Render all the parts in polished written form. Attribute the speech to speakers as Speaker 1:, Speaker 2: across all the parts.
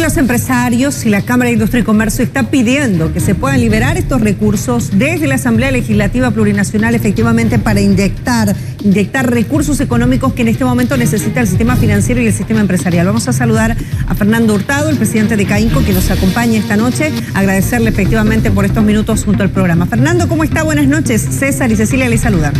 Speaker 1: Muchos empresarios y la Cámara de Industria y Comercio está pidiendo que se puedan liberar estos recursos desde la Asamblea Legislativa Plurinacional efectivamente para inyectar recursos económicos que en este momento necesita el sistema financiero y el sistema empresarial. Vamos a saludar a Fernando Hurtado, el presidente de CAINCO, que nos acompaña esta noche. Agradecerle efectivamente por estos minutos junto al programa. Fernando, ¿cómo está? Buenas noches. César y Cecilia les saludan.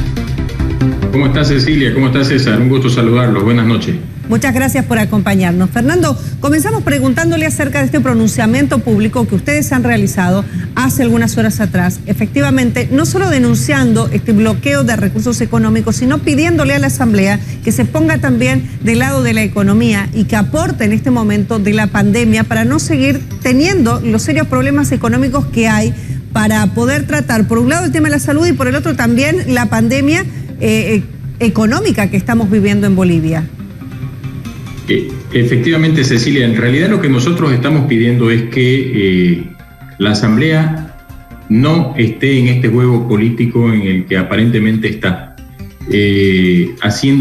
Speaker 2: ¿Cómo está Cecilia? ¿Cómo está César? Un gusto saludarlos. Buenas noches.
Speaker 1: Muchas gracias por acompañarnos. Fernando, comenzamos preguntándole acerca de este pronunciamiento público que ustedes han realizado hace algunas horas atrás. Efectivamente, no solo denunciando este bloqueo de recursos económicos, sino pidiéndole a la Asamblea que se ponga también del lado de la economía y que aporte en este momento de la pandemia para no seguir teniendo los serios problemas económicos que hay, para poder tratar, por un lado, el tema de la salud y por el otro también la pandemia económica que estamos viviendo en Bolivia.
Speaker 2: Efectivamente, Cecilia, en realidad lo que nosotros estamos pidiendo es que la Asamblea no esté en este juego político en el que aparentemente está,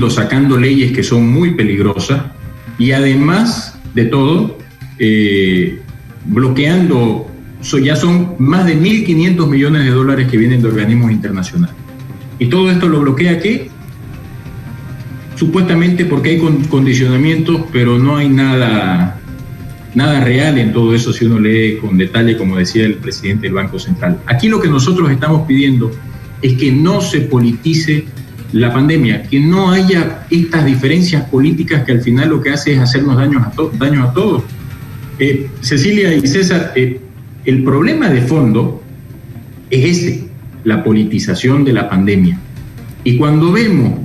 Speaker 2: sacando leyes que son muy peligrosas y además de todo, bloqueando, ya son más de 1.500 millones de dólares que vienen de organismos internacionales. Y todo esto lo bloquea ¿qué? Supuestamente porque hay condicionamientos, pero no hay nada real en todo eso si uno lee con detalle, como decía el presidente del Banco Central. Aquí lo que nosotros estamos pidiendo es que no se politice la pandemia, que no haya estas diferencias políticas que al final lo que hace es hacernos daño a todos. Cecilia y César, el problema de fondo es ese, la politización de la pandemia. Y cuando vemos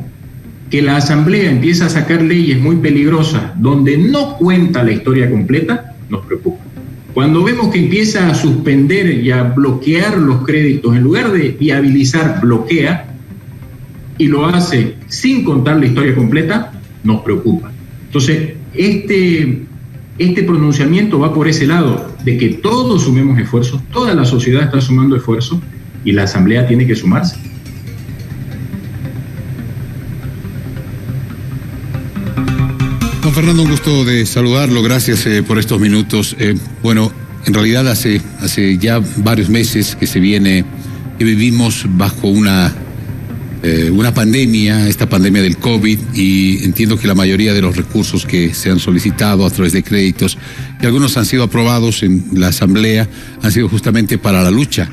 Speaker 2: que la Asamblea empieza a sacar leyes muy peligrosas donde no cuenta la historia completa, nos preocupa. Cuando vemos que empieza a suspender y a bloquear los créditos, en lugar de viabilizar, bloquea, y lo hace sin contar la historia completa, nos preocupa. Entonces, este pronunciamiento va por ese lado, de que todos sumemos esfuerzos, toda la sociedad está sumando esfuerzos, y la Asamblea tiene que sumarse.
Speaker 3: Don Fernando, un gusto de saludarlo, gracias por estos minutos. Bueno, en realidad hace ya varios meses que vivimos bajo una pandemia, esta pandemia del COVID, y entiendo que la mayoría de los recursos que se han solicitado a través de créditos, y algunos han sido aprobados en la Asamblea, han sido justamente para la lucha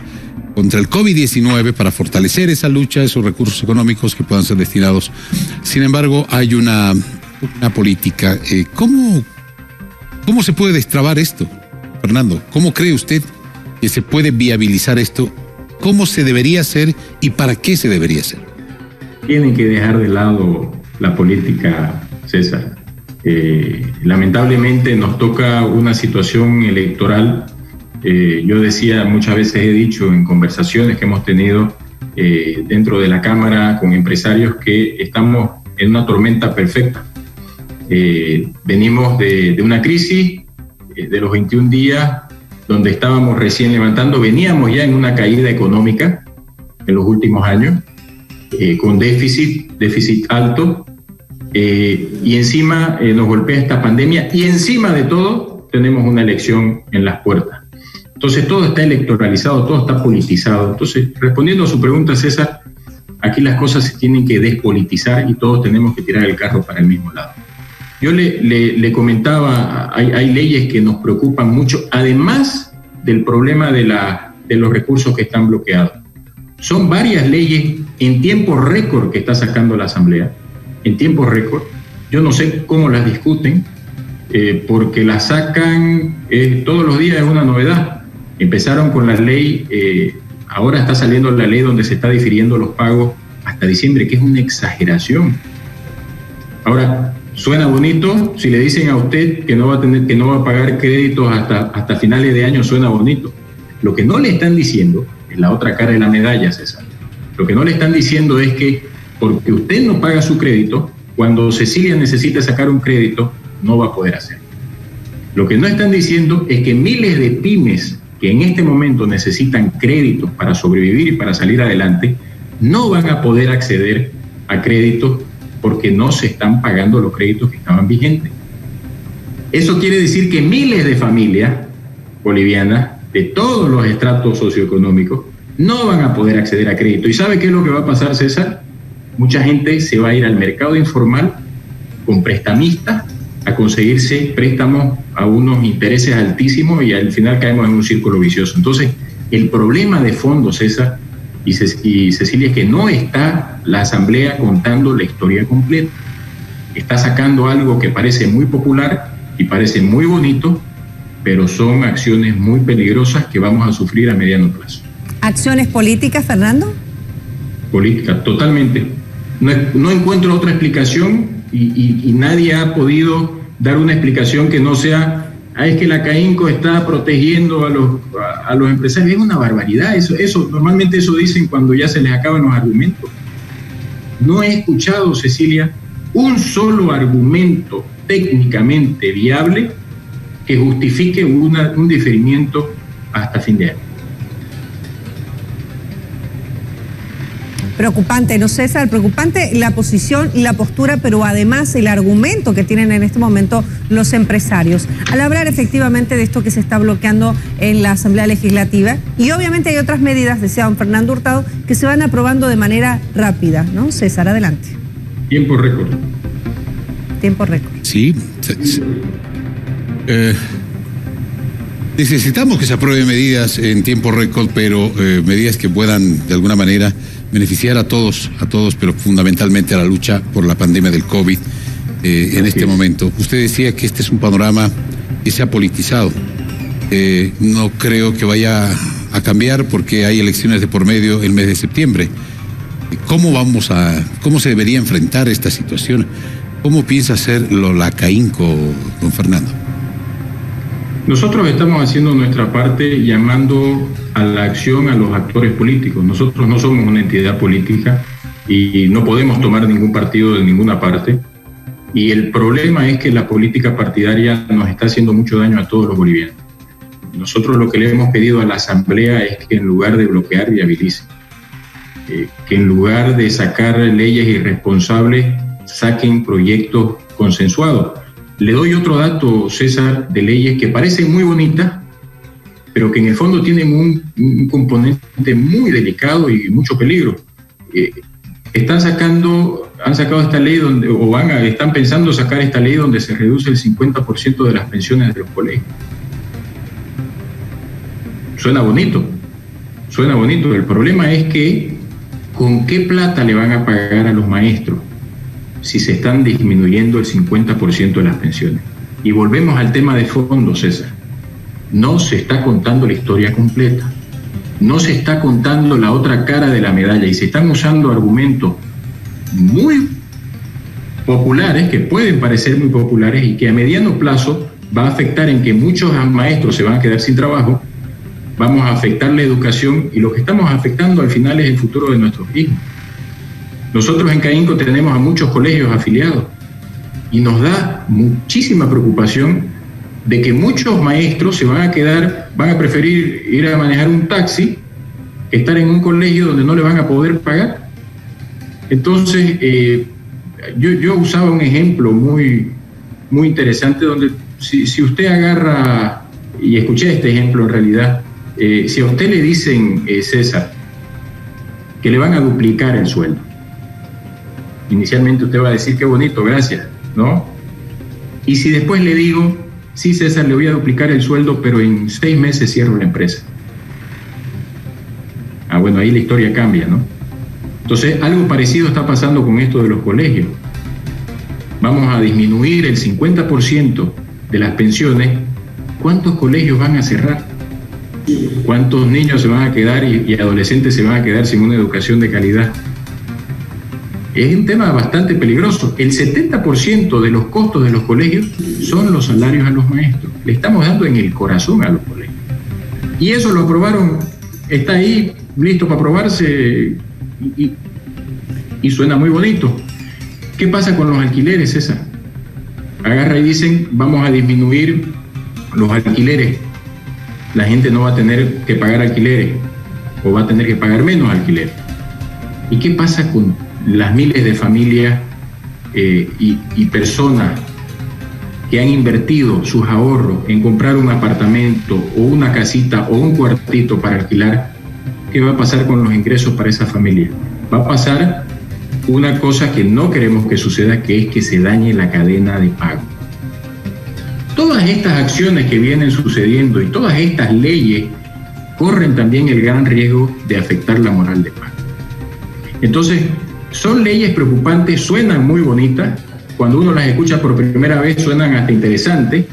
Speaker 3: contra el COVID-19, para fortalecer esa lucha, esos recursos económicos que puedan ser destinados. Sin embargo, hay una política. ¿Cómo se puede destrabar esto, Fernando? ¿Cómo cree usted que se puede viabilizar esto? ¿Cómo se debería hacer y para qué se debería hacer?
Speaker 2: Tienen que dejar de lado la política, César. Lamentablemente nos toca una situación electoral. Yo decía, muchas veces he dicho en conversaciones que hemos tenido dentro de la Cámara con empresarios, que estamos en una tormenta perfecta. Venimos de una crisis de los 21 días donde estábamos recién levantando, veníamos ya en una caída económica en los últimos años, con déficit alto, y encima nos golpea esta pandemia, y encima de todo tenemos una elección en las puertas. Entonces todo está electoralizado, todo está politizado. Entonces, respondiendo a su pregunta, César, aquí las cosas se tienen que despolitizar y todos tenemos que tirar el carro para el mismo lado. Yo le comentaba, hay leyes que nos preocupan mucho, además del problema de los recursos que están bloqueados. Son varias leyes en tiempo récord que está sacando la Asamblea, en tiempo récord. Yo no sé cómo las discuten, porque las sacan todos los días, es una novedad. Empezaron con la ley, ahora está saliendo la ley donde se está difiriendo los pagos hasta diciembre, que es una exageración. Ahora, suena bonito, si le dicen a usted que no va a pagar créditos hasta finales de año, suena bonito. Lo que no le están diciendo es la otra cara de la medalla, César. Lo que no le están diciendo es que porque usted no paga su crédito, cuando Cecilia necesite sacar un crédito, no va a poder hacerlo. Lo que no están diciendo es que miles de pymes que en este momento necesitan créditos para sobrevivir y para salir adelante, no van a poder acceder a créditos porque no se están pagando los créditos que estaban vigentes. Eso quiere decir que miles de familias bolivianas de todos los estratos socioeconómicos no van a poder acceder a crédito. ¿Y sabe qué es lo que va a pasar, César? Mucha gente se va a ir al mercado informal con prestamistas a conseguirse préstamos a unos intereses altísimos y al final caemos en un círculo vicioso. Entonces, el problema de fondo, César y Cecilia, es que no está la Asamblea contando la historia completa. Está sacando algo que parece muy popular y parece muy bonito, pero son acciones muy peligrosas que vamos a sufrir a mediano plazo.
Speaker 1: ¿Acciones políticas, Fernando?
Speaker 2: Políticas, totalmente. No encuentro otra explicación y nadie ha podido dar una explicación que no sea, es que la CAINCO está protegiendo a los empresarios. Es una barbaridad. Normalmente eso dicen cuando ya se les acaban los argumentos. No he escuchado, Cecilia, un solo argumento técnicamente viable que justifique un diferimiento hasta fin de año.
Speaker 1: Preocupante, ¿no, César? Preocupante la posición y la postura, pero además el argumento que tienen en este momento los empresarios. Al hablar efectivamente de esto que se está bloqueando en la Asamblea Legislativa, y obviamente hay otras medidas, decía don Fernando Hurtado, que se van aprobando de manera rápida, ¿no? César, adelante.
Speaker 2: Tiempo récord.
Speaker 1: Tiempo récord.
Speaker 3: Sí. Necesitamos que se aprueben medidas en tiempo récord, pero medidas que puedan de alguna manera beneficiar a todos, pero fundamentalmente a la lucha por la pandemia del COVID en este momento. Usted decía que este es un panorama que se ha politizado. No creo que vaya a cambiar porque hay elecciones de por medio el mes de septiembre. ¿Cómo se debería enfrentar esta situación? ¿Cómo piensa hacerlo la CAINCO, don Fernando?
Speaker 2: Nosotros estamos haciendo nuestra parte llamando a la acción a los actores políticos. Nosotros no somos una entidad política y no podemos tomar ningún partido de ninguna parte. Y el problema es que la política partidaria nos está haciendo mucho daño a todos los bolivianos. Nosotros lo que le hemos pedido a la Asamblea es que en lugar de bloquear, viabilice. Que en lugar de sacar leyes irresponsables, saquen proyectos consensuados. Le doy otro dato, César, de leyes que parecen muy bonitas, pero que en el fondo tienen un componente muy delicado y mucho peligro. Han sacado esta ley están pensando sacar esta ley donde se reduce el 50% de las pensiones de los colegios. Suena bonito. El problema es que ¿con qué plata le van a pagar a los maestros si se están disminuyendo el 50% de las pensiones? Y volvemos al tema de fondo, César. No se está contando la historia completa. No se está contando la otra cara de la medalla y se están usando argumentos muy populares, que pueden parecer muy populares y que a mediano plazo va a afectar en que muchos maestros se van a quedar sin trabajo, vamos a afectar la educación y lo que estamos afectando al final es el futuro de nuestros hijos. Nosotros en CAINCO tenemos a muchos colegios afiliados y nos da muchísima preocupación de que muchos maestros van a preferir ir a manejar un taxi que estar en un colegio donde no le van a poder pagar. Entonces, yo usaba un ejemplo muy, muy interesante donde si usted agarra, y escuché este ejemplo en realidad, si a usted le dicen, César, que le van a duplicar el sueldo, inicialmente usted va a decir qué bonito, gracias, ¿no? Y si después le digo, sí, César, le voy a duplicar el sueldo, pero en 6 meses cierro la empresa. Bueno, ahí la historia cambia, ¿no? Entonces, algo parecido está pasando con esto de los colegios. Vamos a disminuir el 50% de las pensiones. ¿Cuántos colegios van a cerrar? ¿Cuántos niños se van a quedar y adolescentes se van a quedar sin una educación de calidad? Es un tema bastante peligroso. El 70% de los costos de los colegios son los salarios a los maestros. Le estamos dando en el corazón a los colegios. Y eso lo aprobaron, está ahí, listo para aprobarse y suena muy bonito. ¿Qué pasa con los alquileres, César? Agarra y dicen, vamos a disminuir los alquileres. La gente no va a tener que pagar alquileres o va a tener que pagar menos alquileres. ¿Y qué pasa con las miles de familias y personas que han invertido sus ahorros en comprar un apartamento o una casita o un cuartito para alquilar, ¿qué va a pasar con los ingresos para esa familia? Va a pasar una cosa que no queremos que suceda, que es que se dañe la cadena de pago. Todas estas acciones que vienen sucediendo y todas estas leyes corren también el gran riesgo de afectar la moral de pago. Entonces, son leyes preocupantes, suenan muy bonitas, cuando uno las escucha por primera vez suenan hasta interesantes,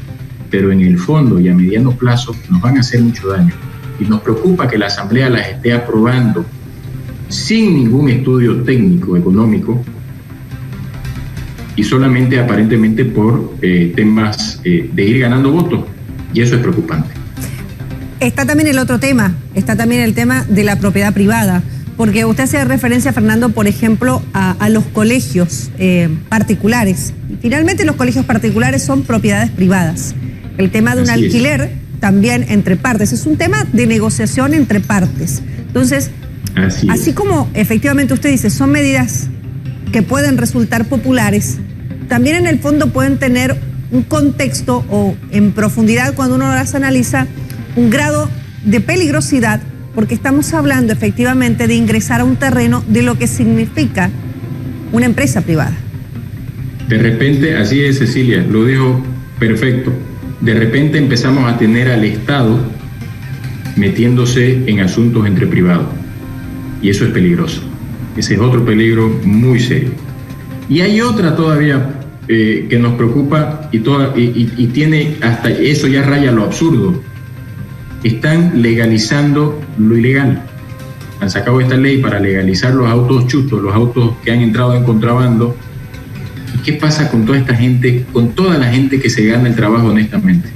Speaker 2: pero en el fondo y a mediano plazo nos van a hacer mucho daño. Y nos preocupa que la Asamblea las esté aprobando sin ningún estudio técnico, económico, y solamente aparentemente por temas de ir ganando votos, y eso es preocupante.
Speaker 1: Está también el otro tema, está también el tema de la propiedad privada, porque usted hace referencia, Fernando, por ejemplo, a los colegios particulares. Finalmente los colegios particulares son propiedades privadas. El tema de un alquiler también entre partes, es un tema de negociación entre partes. Entonces, así como efectivamente usted dice, son medidas que pueden resultar populares, también en el fondo pueden tener un contexto o en profundidad, cuando uno las analiza, un grado de peligrosidad, porque estamos hablando efectivamente de ingresar a un terreno de lo que significa una empresa privada.
Speaker 2: De repente, así es, Cecilia, lo dijo perfecto, de repente empezamos a tener al Estado metiéndose en asuntos entre privados, y eso es peligroso. Ese es otro peligro muy serio. Y hay otra todavía que nos preocupa y tiene hasta eso, ya raya lo absurdo. Están legalizando lo ilegal. Han sacado esta ley para legalizar los autos chutos, los autos que han entrado en contrabando. ¿Y qué pasa con toda esta gente, con toda la gente que se gana el trabajo honestamente?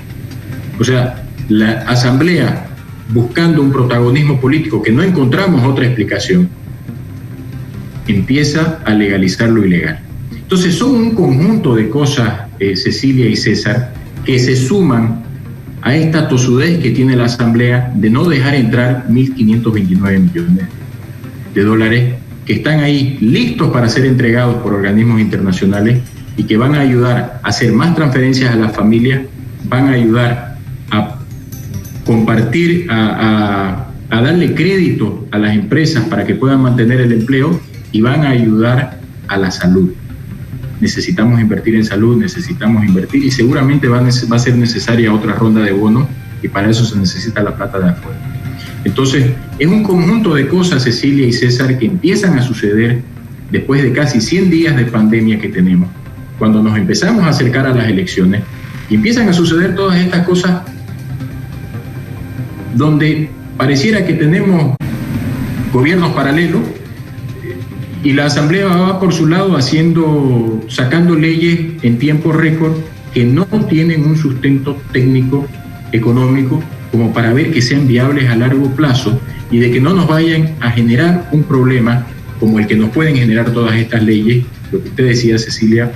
Speaker 2: O sea, la Asamblea, buscando un protagonismo político que no encontramos otra explicación, empieza a legalizar lo ilegal. Entonces son un conjunto de cosas, Cecilia y César, que se suman a esta tosudez que tiene la Asamblea de no dejar entrar 1.529 millones de dólares que están ahí listos para ser entregados por organismos internacionales y que van a ayudar a hacer más transferencias a las familias, van a ayudar a compartir, a darle crédito a las empresas para que puedan mantener el empleo y van a ayudar a la salud. Necesitamos invertir en salud, necesitamos invertir y seguramente va a ser necesaria otra ronda de bonos y para eso se necesita la plata de afuera. Entonces, es un conjunto de cosas, Cecilia y César, que empiezan a suceder después de casi 100 días de pandemia que tenemos, cuando nos empezamos a acercar a las elecciones, y empiezan a suceder todas estas cosas donde pareciera que tenemos gobiernos paralelos y la Asamblea va por su lado sacando leyes en tiempo récord que no tienen un sustento técnico, económico, como para ver que sean viables a largo plazo y de que no nos vayan a generar un problema como el que nos pueden generar todas estas leyes, lo que usted decía, Cecilia,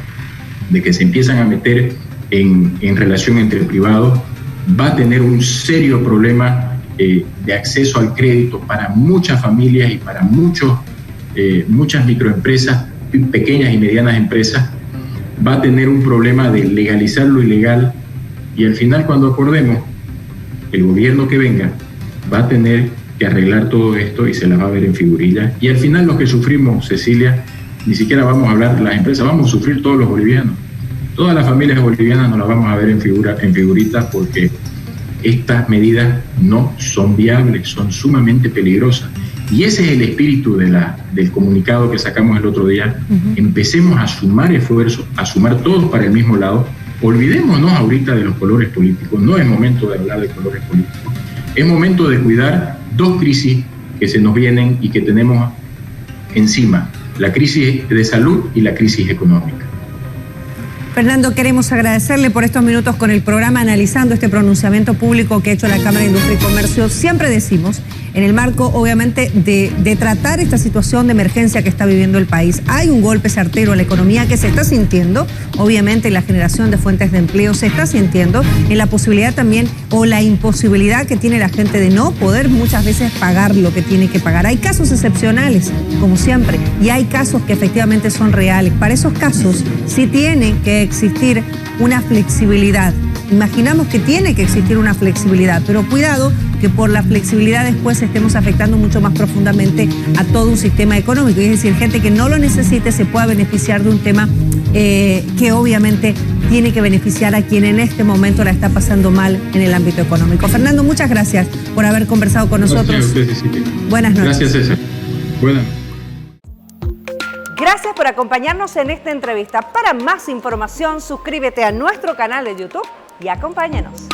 Speaker 2: de que se empiezan a meter en relación entre privados, va a tener un serio problema de acceso al crédito para muchas familias y para muchas microempresas, pequeñas y medianas empresas. Va a tener un problema de legalizar lo ilegal y al final, cuando acordemos, el gobierno que venga va a tener que arreglar todo esto y se las va a ver en figurillas. Y al final los que sufrimos, Cecilia, ni siquiera vamos a hablar de las empresas, vamos a sufrir todos los bolivianos. Todas las familias bolivianas nos las vamos a ver en figuritas porque estas medidas no son viables, son sumamente peligrosas. Y ese es el espíritu del comunicado que sacamos el otro día. Empecemos a sumar esfuerzos, a sumar todos para el mismo lado. Olvidémonos ahorita de los colores políticos, no es momento de hablar de colores políticos. Es momento de cuidar dos crisis que se nos vienen y que tenemos encima, la crisis de salud y la crisis económica.
Speaker 1: Fernando, queremos agradecerle por estos minutos con el programa, analizando este pronunciamiento público que ha hecho la Cámara de Industria y Comercio. Siempre decimos, en el marco, obviamente, de tratar esta situación de emergencia que está viviendo el país. Hay un golpe certero a la economía que se está sintiendo, obviamente, en la generación de fuentes de empleo, se está sintiendo en la posibilidad también, o la imposibilidad que tiene la gente de no poder muchas veces pagar lo que tiene que pagar. Hay casos excepcionales, como siempre, y hay casos que efectivamente son reales. Para esos casos sí tiene que existir una flexibilidad. Imaginamos que tiene que existir una flexibilidad, pero cuidado que por la flexibilidad después estemos afectando mucho más profundamente a todo un sistema económico. Es decir, gente que no lo necesite se pueda beneficiar de un tema que obviamente tiene que beneficiar a quien en este momento la está pasando mal en el ámbito económico. Fernando, muchas gracias por haber conversado con nosotros. Buenas noches.
Speaker 2: Gracias, César. Buenas.
Speaker 1: Gracias por acompañarnos en esta entrevista. Para más información, suscríbete a nuestro canal de YouTube y acompáñanos.